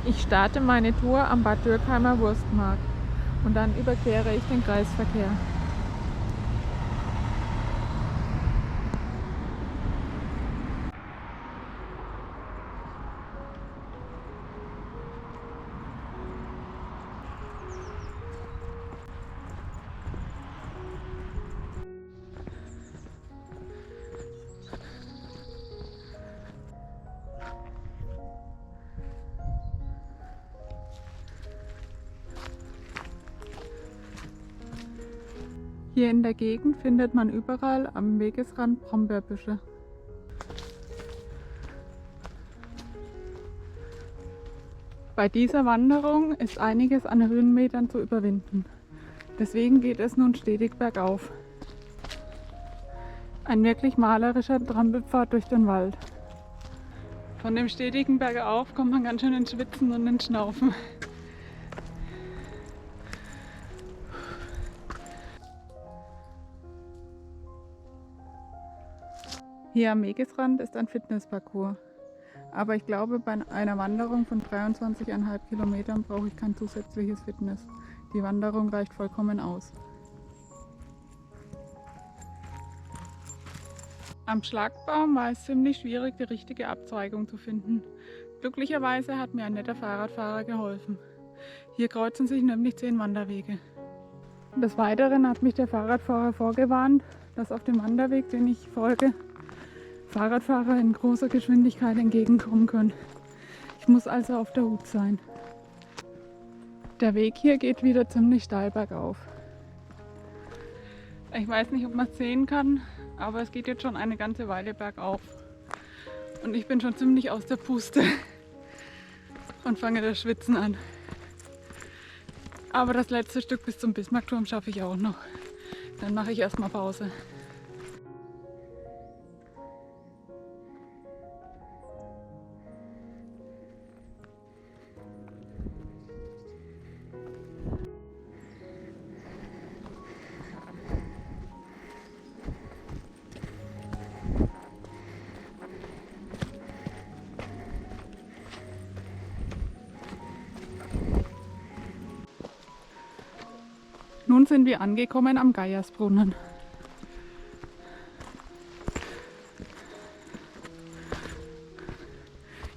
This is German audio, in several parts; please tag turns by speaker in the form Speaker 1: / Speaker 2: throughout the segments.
Speaker 1: Ich starte meine Tour am Bad Dürkheimer Wurstmarkt und dann überquere ich den Kreisverkehr. Hier in der Gegend findet man überall am Wegesrand Brombeerbüsche. Bei dieser Wanderung ist einiges an Höhenmetern zu überwinden. Deswegen geht es nun stetig bergauf. Ein wirklich malerischer Trampelpfad durch den Wald. Von dem stetigen Bergauf kommt man ganz schön ins Schwitzen und ins Schnaufen. Hier am Wegesrand ist ein Fitnessparcours. Aber ich glaube, bei einer Wanderung von 23,5 Kilometern brauche ich kein zusätzliches Fitness. Die Wanderung reicht vollkommen aus. Am Schlagbaum war es ziemlich schwierig, die richtige Abzweigung zu finden. Glücklicherweise hat mir ein netter Fahrradfahrer geholfen. Hier kreuzen sich nämlich 10 Wanderwege. Des Weiteren hat mich der Fahrradfahrer vorgewarnt, dass auf dem Wanderweg, den ich folge, Fahrradfahrer in großer Geschwindigkeit entgegenkommen können. Ich muss also auf der Hut sein. Der Weg hier geht wieder ziemlich steil bergauf. Ich weiß nicht, ob man es sehen kann, aber es geht jetzt schon eine ganze Weile bergauf. Und ich bin schon ziemlich aus der Puste und fange das Schwitzen an. Aber das letzte Stück bis zum Bismarckturm schaffe ich auch noch. Dann mache ich erstmal Pause. Nun sind wir angekommen am Geiersbrunnen.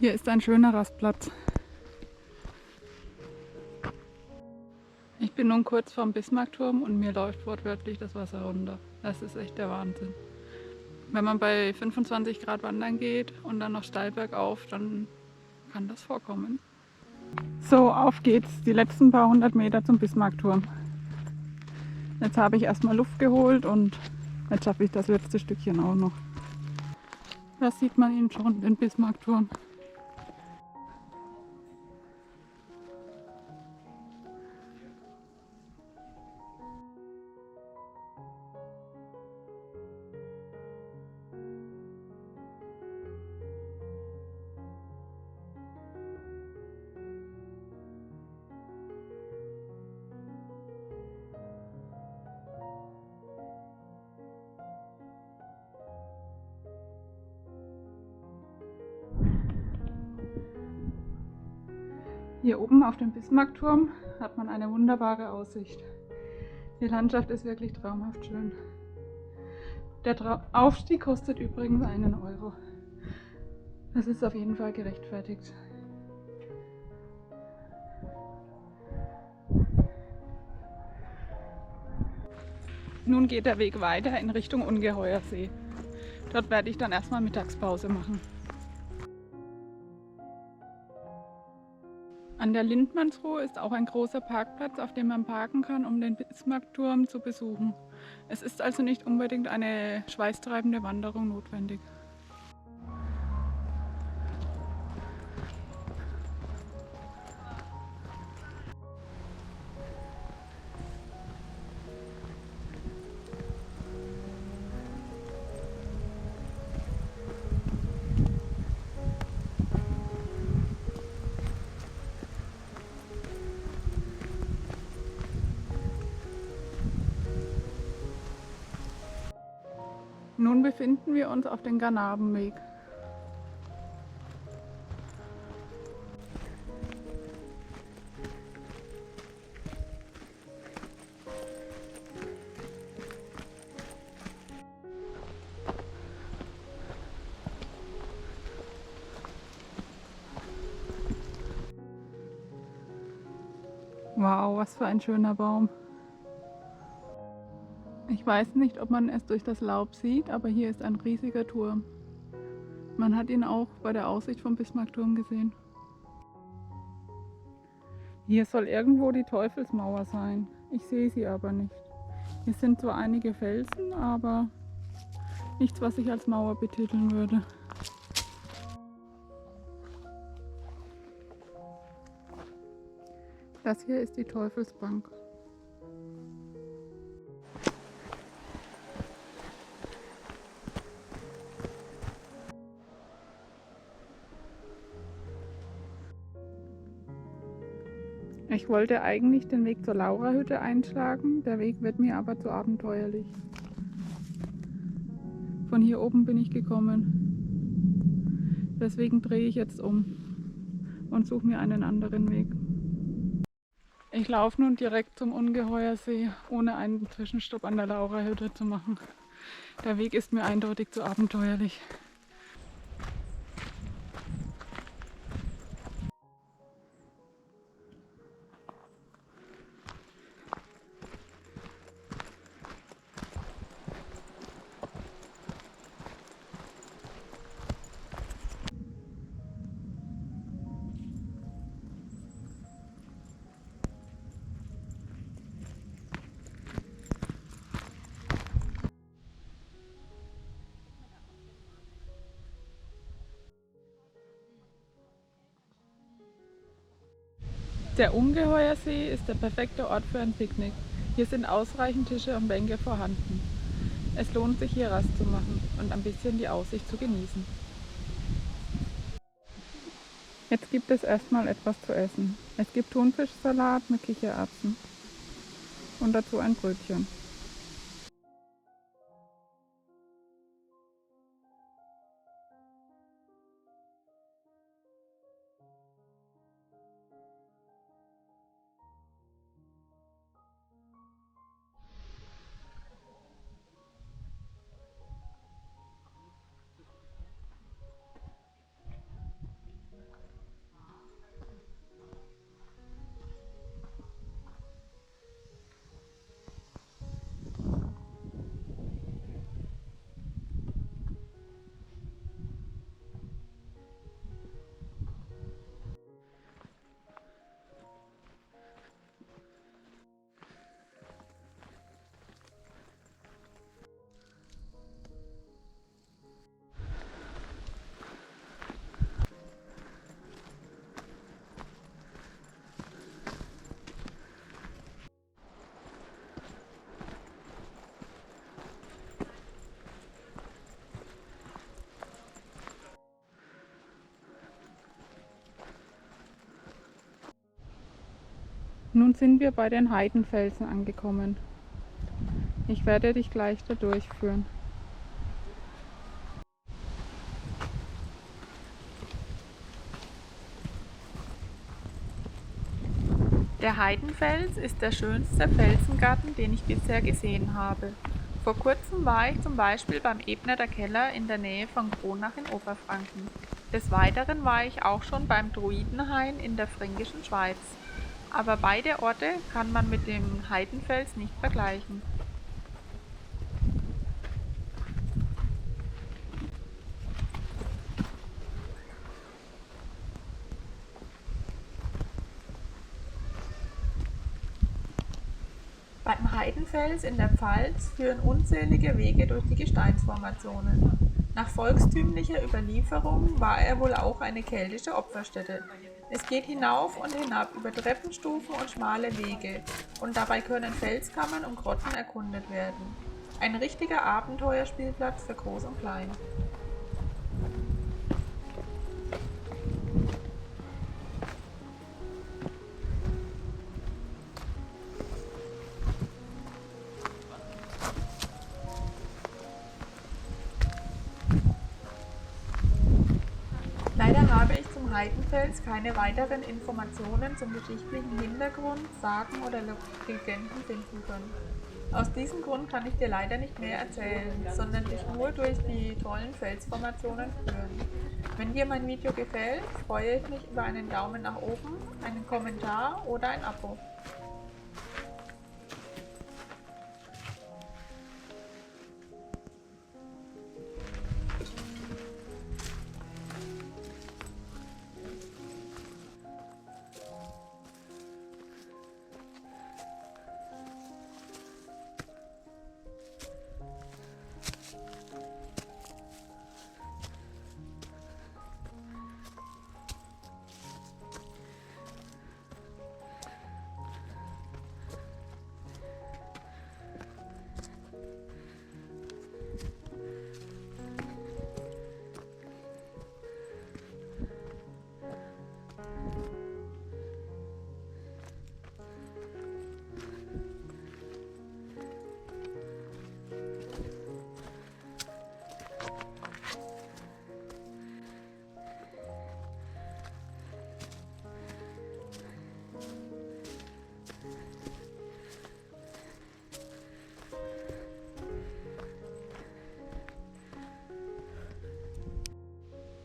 Speaker 1: Hier ist ein schöner Rastplatz. Ich bin nun kurz vorm Bismarckturm und mir läuft wortwörtlich das Wasser runter. Das ist echt der Wahnsinn. Wenn man bei 25 Grad wandern geht und dann noch steil bergauf, dann kann das vorkommen. So, auf geht's, die letzten paar hundert Meter zum Bismarckturm. Jetzt habe ich erstmal Luft geholt und jetzt schaffe ich das letzte Stückchen auch noch. Da sieht man ihn schon, den Bismarckturm. Hier oben auf dem Bismarckturm hat man eine wunderbare Aussicht. Die Landschaft ist wirklich traumhaft schön. Der Aufstieg kostet übrigens 1 Euro. Das ist auf jeden Fall gerechtfertigt. Nun geht der Weg weiter in Richtung Ungeheuersee. Dort werde ich dann erstmal Mittagspause machen. An der Lindmannsruhe ist auch ein großer Parkplatz, auf dem man parken kann, um den Bismarckturm zu besuchen. Es ist also nicht unbedingt eine schweißtreibende Wanderung notwendig. Nun befinden wir uns auf dem Garnabenweg. Wow, was für ein schöner Baum. Ich weiß nicht, ob man es durch das Laub sieht, aber hier ist ein riesiger Turm. Man hat ihn auch bei der Aussicht vom Bismarckturm gesehen. Hier soll irgendwo die Teufelsmauer sein. Ich sehe sie aber nicht. Hier sind zwar einige Felsen, aber nichts, was ich als Mauer betiteln würde. Das hier ist die Teufelsbank. Ich wollte eigentlich den Weg zur Laurahütte einschlagen, der Weg wird mir aber zu abenteuerlich. Von hier oben bin ich gekommen. Deswegen drehe ich jetzt um und suche mir einen anderen Weg. Ich laufe nun direkt zum Ungeheuersee, ohne einen Zwischenstopp an der Laurahütte zu machen. Der Weg ist mir eindeutig zu abenteuerlich. Der Ungeheuersee ist der perfekte Ort für ein Picknick. Hier sind ausreichend Tische und Bänke vorhanden. Es lohnt sich hier Rast zu machen und ein bisschen die Aussicht zu genießen. Jetzt gibt es erstmal etwas zu essen. Es gibt Thunfischsalat mit Kichererbsen und dazu ein Brötchen. Nun sind wir bei den Heidenfelsen angekommen. Ich werde dich gleich da durchführen. Der Heidenfels ist der schönste Felsengarten, den ich bisher gesehen habe. Vor kurzem war ich zum Beispiel beim Ebneter Keller in der Nähe von Kronach in Oberfranken. Des Weiteren war ich auch schon beim Druidenhain in der Fränkischen Schweiz. Aber beide Orte kann man mit dem Heidenfels nicht vergleichen. Beim Heidenfels in der Pfalz führen unzählige Wege durch die Gesteinsformationen. Nach volkstümlicher Überlieferung war er wohl auch eine keltische Opferstätte. Es geht hinauf und hinab über Treppenstufen und schmale Wege und dabei können Felskammern und Grotten erkundet werden. Ein richtiger Abenteuerspielplatz für Groß und Klein. Leider habe ich zum Heidenfels keine weiteren Informationen zum geschichtlichen Hintergrund, Sagen oder Legenden finden können. Aus diesem Grund kann ich dir leider nicht mehr erzählen, sondern dich nur durch die tollen Felsformationen führen. Wenn dir mein Video gefällt, freue ich mich über einen Daumen nach oben, einen Kommentar oder ein Abo.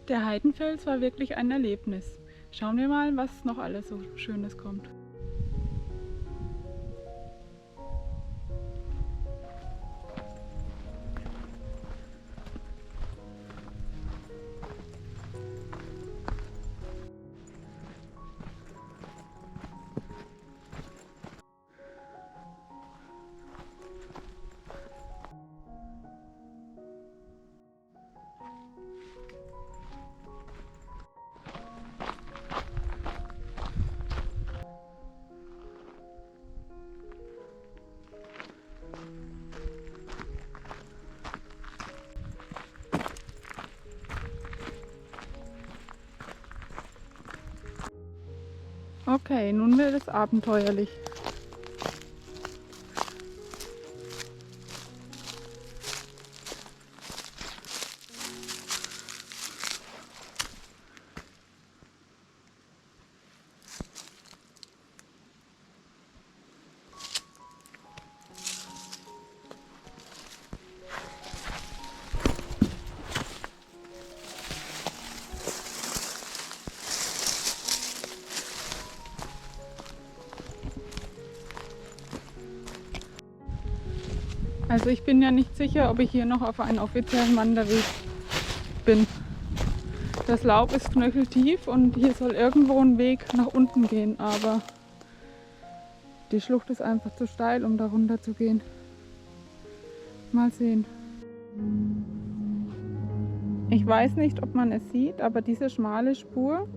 Speaker 1: Der Heidenfels war wirklich ein Erlebnis. Schauen wir mal, was noch alles so Schönes kommt. Okay, nun wird es abenteuerlich. Also ich bin ja nicht sicher, ob ich hier noch auf einem offiziellen Wanderweg bin. Das Laub ist knöcheltief und hier soll irgendwo ein Weg nach unten gehen, aber die Schlucht ist einfach zu steil, um da runter zu gehen. Mal sehen. Ich weiß nicht, ob man es sieht, aber diese schmale Spur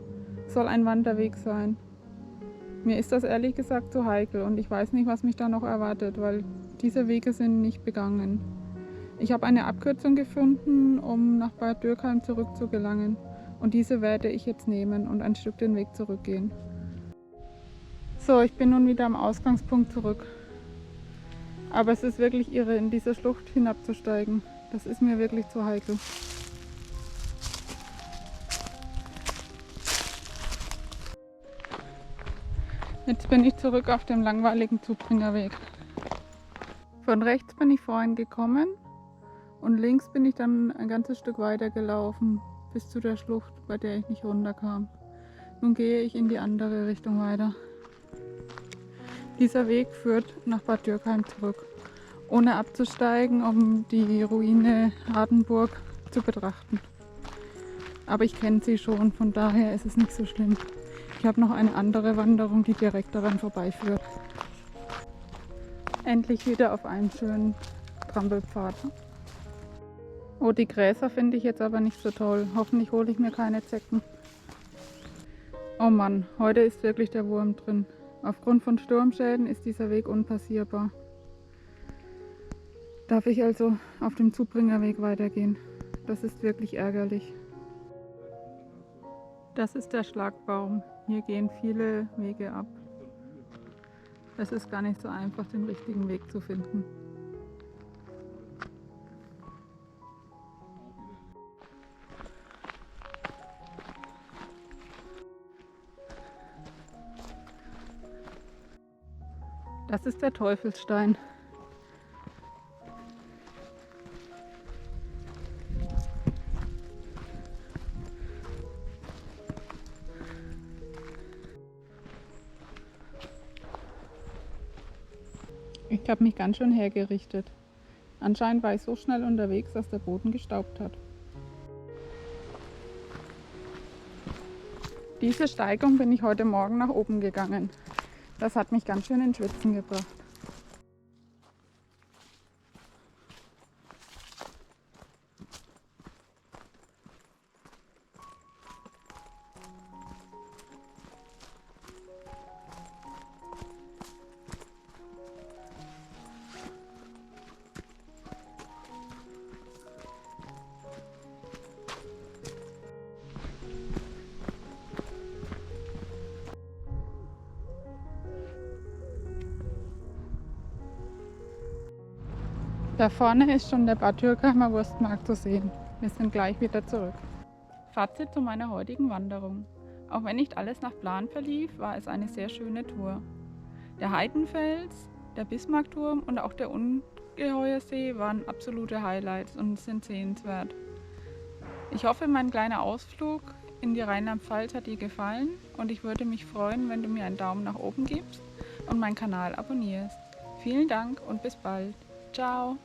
Speaker 1: soll ein Wanderweg sein. Mir ist das ehrlich gesagt zu heikel und ich weiß nicht, was mich da noch erwartet, weil diese Wege sind nicht begangen. Ich habe eine Abkürzung gefunden, um nach Bad Dürkheim zurückzugelangen. Und diese werde ich jetzt nehmen und ein Stück den Weg zurückgehen. So, ich bin nun wieder am Ausgangspunkt zurück. Aber es ist wirklich irre, in diese Schlucht hinabzusteigen. Das ist mir wirklich zu heikel. Jetzt bin ich zurück auf dem langweiligen Zubringerweg. Von rechts bin ich vorhin gekommen und links bin ich dann ein ganzes Stück weiter gelaufen bis zu der Schlucht, bei der ich nicht runterkam. Nun gehe ich in die andere Richtung weiter. Dieser Weg führt nach Bad Dürkheim zurück, ohne abzusteigen, um die Ruine Hardenburg zu betrachten. Aber ich kenne sie schon, von daher ist es nicht so schlimm. Ich habe noch eine andere Wanderung, die direkt daran vorbeiführt. Endlich wieder auf einem schönen Trampelpfad. Oh, die Gräser finde ich jetzt aber nicht so toll. Hoffentlich hole ich mir keine Zecken. Oh Mann, heute ist wirklich der Wurm drin. Aufgrund von Sturmschäden ist dieser Weg unpassierbar. Darf ich also auf dem Zubringerweg weitergehen? Das ist wirklich ärgerlich. Das ist der Schlagbaum. Hier gehen viele Wege ab. Es ist gar nicht so einfach, den richtigen Weg zu finden. Das ist der Teufelsstein. Ich habe mich ganz schön hergerichtet. Anscheinend war ich so schnell unterwegs, dass der Boden gestaubt hat. Diese Steigung bin ich heute Morgen nach oben gegangen. Das hat mich ganz schön ins Schwitzen gebracht. Da vorne ist schon der Bad Dürkheimer Wurstmarkt zu sehen. Wir sind gleich wieder zurück. Fazit zu meiner heutigen Wanderung. Auch wenn nicht alles nach Plan verlief, war es eine sehr schöne Tour. Der Heidenfels, der Bismarckturm und auch der Ungeheuersee waren absolute Highlights und sind sehenswert. Ich hoffe, mein kleiner Ausflug in die Rheinland-Pfalz hat dir gefallen und ich würde mich freuen, wenn du mir einen Daumen nach oben gibst und meinen Kanal abonnierst. Vielen Dank und bis bald. Ciao.